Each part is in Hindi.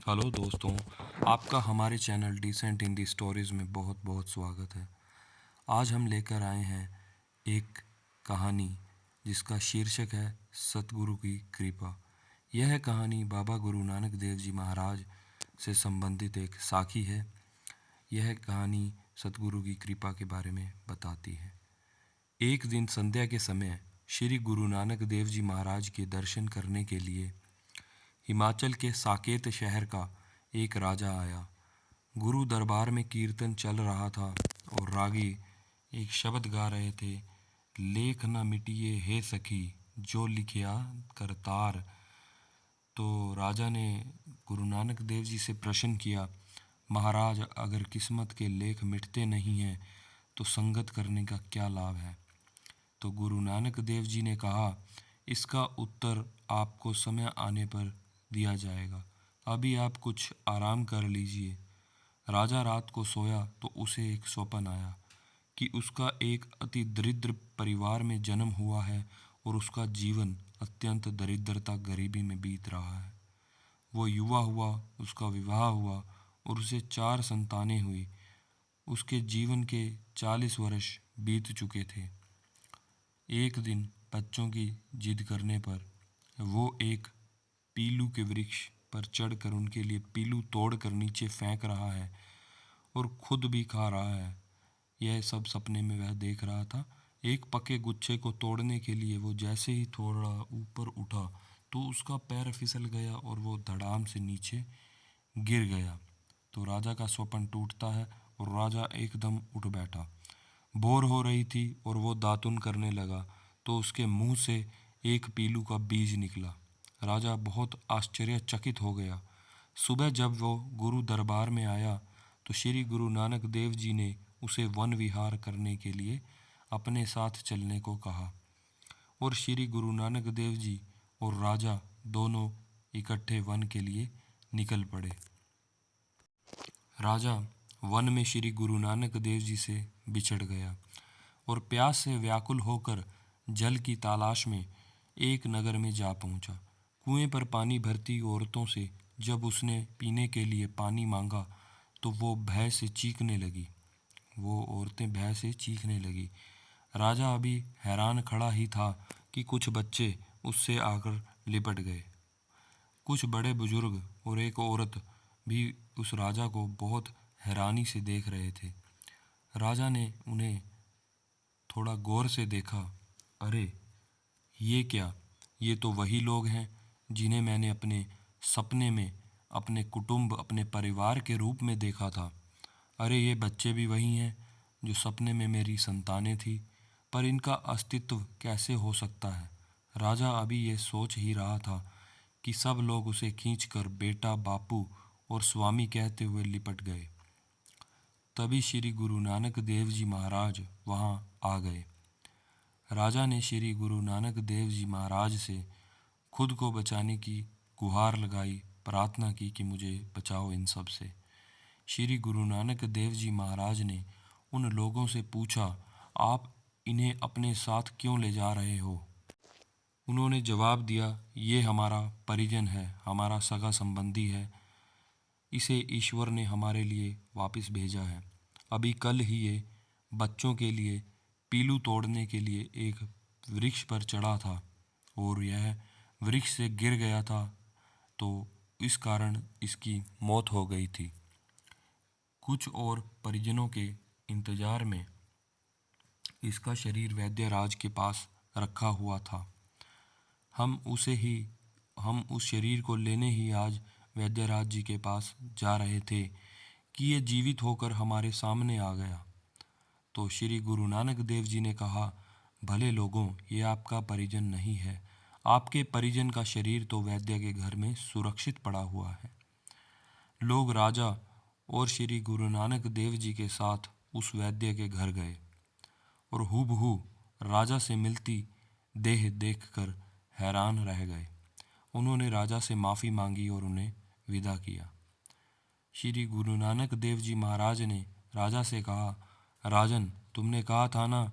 हेलो दोस्तों, आपका हमारे चैनल डिसेंट इन दी स्टोरीज़ में बहुत बहुत स्वागत है। आज हम लेकर आए हैं एक कहानी जिसका शीर्षक है सतगुरु की कृपा। यह कहानी बाबा गुरु नानक देव जी महाराज से संबंधित एक साखी है। यह कहानी सतगुरु की कृपा के बारे में बताती है। एक दिन संध्या के समय श्री गुरु नानक देव जी महाराज के दर्शन करने के लिए हिमाचल के साकेत शहर का एक राजा आया। गुरु दरबार में कीर्तन चल रहा था और रागी एक शब्द गा रहे थे, लेख न मिटिए हे सखी जो लिखिया करतार। तो राजा ने गुरु नानक देव जी से प्रश्न किया, महाराज अगर किस्मत के लेख मिटते नहीं हैं तो संगत करने का क्या लाभ है। तो गुरु नानक देव जी ने कहा, इसका उत्तर आपको समय आने पर दिया जाएगा, अभी आप कुछ आराम कर लीजिए। राजा रात को सोया तो उसे एक स्वप्न आया कि उसका एक अति दरिद्र परिवार में जन्म हुआ है और उसका जीवन अत्यंत दरिद्रता गरीबी में बीत रहा है। वो युवा हुआ, उसका विवाह हुआ और उसे 4 संतानें हुई। उसके जीवन के 40 वर्ष बीत चुके थे। एक दिन बच्चों की जिद करने पर वो एक पीलू के वृक्ष पर चढ़कर उनके लिए पीलू तोड़कर नीचे फेंक रहा है और खुद भी खा रहा है। यह सब सपने में वह देख रहा था। एक पके गुच्छे को तोड़ने के लिए वो जैसे ही थोड़ा ऊपर उठा तो उसका पैर फिसल गया और वो धड़ाम से नीचे गिर गया। तो राजा का स्वप्न टूटता है और राजा एकदम उठ बैठा। बोर हो रही थी और वो दातुन करने लगा तो उसके मुंह से एक पीलू का बीज निकला। राजा बहुत आश्चर्यचकित हो गया। सुबह जब वो गुरु दरबार में आया तो श्री गुरु नानक देव जी ने उसे वन विहार करने के लिए अपने साथ चलने को कहा और श्री गुरु नानक देव जी और राजा दोनों इकट्ठे वन के लिए निकल पड़े। राजा वन में श्री गुरु नानक देव जी से बिछड़ गया और प्यास से व्याकुल होकर जल की तलाश में एक नगर में जा पहुंचा। कुएं पर पानी भरती औरतों से जब उसने पीने के लिए पानी मांगा तो वो औरतें भय से चीखने लगी। राजा अभी हैरान खड़ा ही था कि कुछ बच्चे उससे आकर लिपट गए। कुछ बड़े बुजुर्ग और एक औरत भी उस राजा को बहुत हैरानी से देख रहे थे। राजा ने उन्हें थोड़ा गौर से देखा। अरे ये क्या, ये तो वही लोग हैं जिन्हें मैंने अपने सपने में अपने कुटुंब अपने परिवार के रूप में देखा था। अरे ये बच्चे भी वही हैं जो सपने में मेरी संतानें थी, पर इनका अस्तित्व कैसे हो सकता है। राजा अभी ये सोच ही रहा था कि सब लोग उसे खींचकर बेटा, बापू और स्वामी कहते हुए लिपट गए। तभी श्री गुरु नानक देव जी महाराज वहाँ आ गए। राजा ने श्री गुरु नानक देव जी महाराज से खुद को बचाने की गुहार लगाई, प्रार्थना की कि मुझे बचाओ इन सब से। श्री गुरु नानक देव जी महाराज ने उन लोगों से पूछा, आप इन्हें अपने साथ क्यों ले जा रहे हो। उन्होंने जवाब दिया, ये हमारा परिजन है, हमारा सगा संबंधी है, इसे ईश्वर ने हमारे लिए वापस भेजा है। अभी कल ही ये बच्चों के लिए पीलू तोड़ने के लिए एक वृक्ष पर चढ़ा था और यह वृक्ष से गिर गया था, तो इस कारण इसकी मौत हो गई थी। कुछ और परिजनों के इंतजार में इसका शरीर वैद्यराज के पास रखा हुआ था। हम उस शरीर को लेने ही आज वैद्यराज जी के पास जा रहे थे कि ये जीवित होकर हमारे सामने आ गया। तो श्री गुरु नानक देव जी ने कहा, भले लोगों, ये आपका परिजन नहीं है, आपके परिजन का शरीर तो वैद्य के घर में सुरक्षित पड़ा हुआ है। लोग राजा और श्री गुरु नानक देव जी के साथ उस वैद्य के घर गए और हूबहू राजा से मिलती देह देखकर हैरान रह गए। उन्होंने राजा से माफ़ी मांगी और उन्हें विदा किया। श्री गुरु नानक देव जी महाराज ने राजा से कहा, राजन, तुमने कहा था ना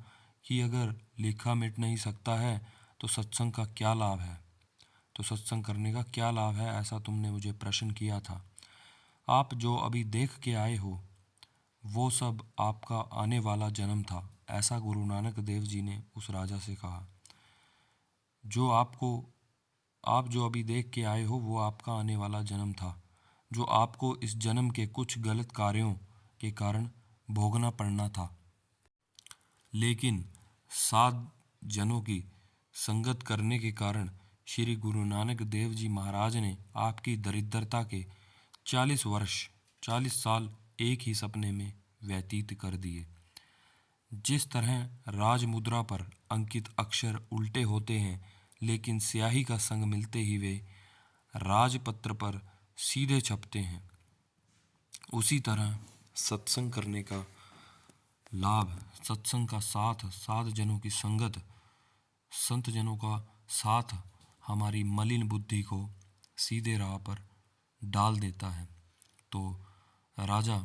कि अगर लेखा मिट नहीं सकता है तो सत्संग का क्या लाभ है। तो सत्संग करने का क्या लाभ है, ऐसा तुमने मुझे प्रश्न किया था। आप जो अभी देख के आए हो वो सब आपका आने वाला जन्म था, ऐसा गुरु नानक देव जी ने उस राजा से कहा। जो आपको आप जो अभी देख के आए हो वो आपका आने वाला जन्म था, जो आपको इस जन्म के कुछ गलत कार्यों के कारण भोगना पड़ना था। लेकिन सात जनों की संगत करने के कारण श्री गुरु नानक देव जी महाराज ने आपकी दरिद्रता के 40 वर्ष 40 साल एक ही सपने में व्यतीत कर दिए। जिस तरह राज मुद्रा पर अंकित अक्षर उल्टे होते हैं, लेकिन स्याही का संग मिलते ही वे राजपत्र पर सीधे छपते हैं, उसी तरह सत्संग करने का लाभ, सत्संग का साथ, सात जनों की संगत, संत जनों का साथ हमारी मलिन बुद्धि को सीधे राह पर डाल देता है। तो राजा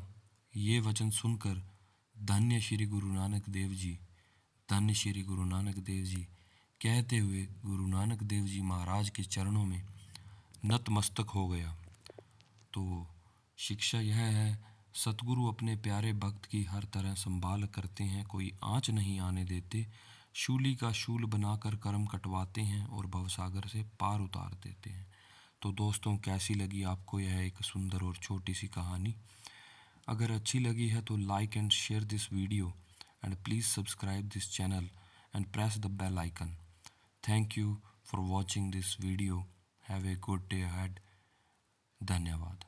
ये वचन सुनकर धन्य श्री गुरु नानक देव जी, धन्य श्री गुरु नानक देव जी कहते हुए गुरु नानक देव जी महाराज के चरणों में नतमस्तक हो गया। तो शिक्षा यह है, सतगुरु अपने प्यारे भक्त की हर तरह संभाल करते हैं, कोई आँच नहीं आने देते, शूली का शूल बनाकर कर्म कटवाते हैं और भवसागर से पार उतार देते हैं। तो दोस्तों, कैसी लगी आपको यह एक सुंदर और छोटी सी कहानी? अगर अच्छी लगी है तो like and share this video and please subscribe this channel and press the bell icon. Thank you for watching this video. Have a good day ahead. धन्यवाद।